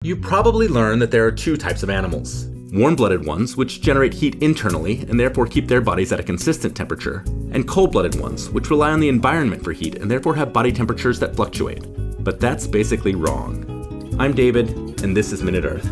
You probably learned that there are two types of animals. Warm-blooded ones, which generate heat internally and therefore keep their bodies at a consistent temperature, and cold-blooded ones, which rely on the environment for heat and therefore have body temperatures that fluctuate. But that's basically wrong. I'm David, and this is Minute Earth.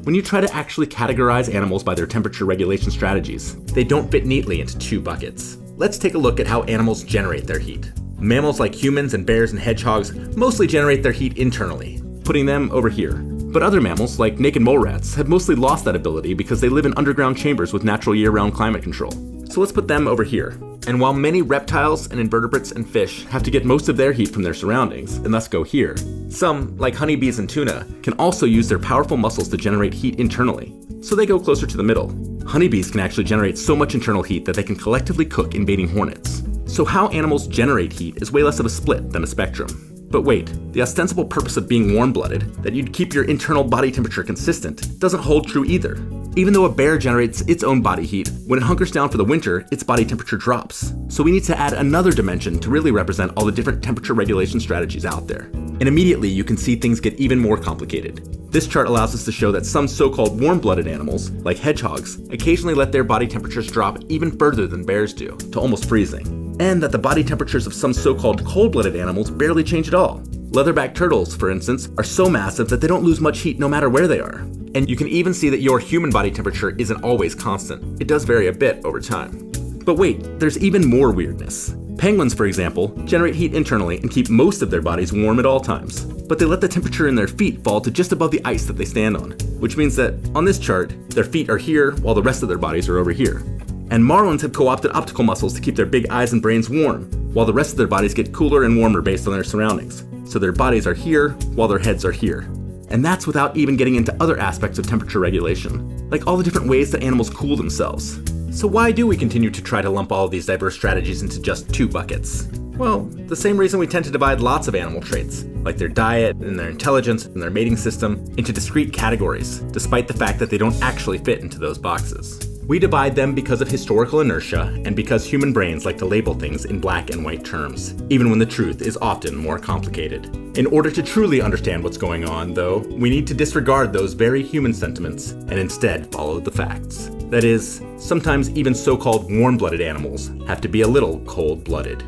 When you try to actually categorize animals by their temperature regulation strategies, they don't fit neatly into two buckets. Let's take a look at how animals generate their heat. Mammals like humans and bears and hedgehogs mostly generate their heat internally, putting them over here. But other mammals, like naked mole rats, have mostly lost that ability because they live in underground chambers with natural year-round climate control. So let's put them over here. And while many reptiles and invertebrates and fish have to get most of their heat from their surroundings, and thus go here, some, like honeybees and tuna, can also use their powerful muscles to generate heat internally. So they go closer to the middle. Honeybees can actually generate so much internal heat that they can collectively cook invading hornets. So how animals generate heat is way less of a split than a spectrum. But wait, the ostensible purpose of being warm-blooded, that you'd keep your internal body temperature consistent, doesn't hold true either. Even though a bear generates its own body heat, when it hunkers down for the winter, its body temperature drops. So we need to add another dimension to really represent all the different temperature regulation strategies out there. And immediately you can see things get even more complicated. This chart allows us to show that some so-called warm-blooded animals, like hedgehogs, occasionally let their body temperatures drop even further than bears do, to almost freezing. And that the body temperatures of some so-called cold-blooded animals barely change at all. Leatherback turtles, for instance, are so massive that they don't lose much heat no matter where they are. And you can even see that your human body temperature isn't always constant. It does vary a bit over time. But wait, there's even more weirdness. Penguins, for example, generate heat internally and keep most of their bodies warm at all times. But they let the temperature in their feet fall to just above the ice that they stand on, which means that, on this chart, their feet are here while the rest of their bodies are over here. And marlins have co-opted optical muscles to keep their big eyes and brains warm, while the rest of their bodies get cooler and warmer based on their surroundings. So their bodies are here, while their heads are here. And that's without even getting into other aspects of temperature regulation, like all the different ways that animals cool themselves. So why do we continue to try to lump all of these diverse strategies into just two buckets? Well, the same reason we tend to divide lots of animal traits, like their diet and their intelligence and their mating system, into discrete categories, despite the fact that they don't actually fit into those boxes. We divide them because of historical inertia and because human brains like to label things in black and white terms, even when the truth is often more complicated. In order to truly understand what's going on, though, we need to disregard those very human sentiments and instead follow the facts. That is, sometimes even so-called warm-blooded animals have to be a little cold-blooded.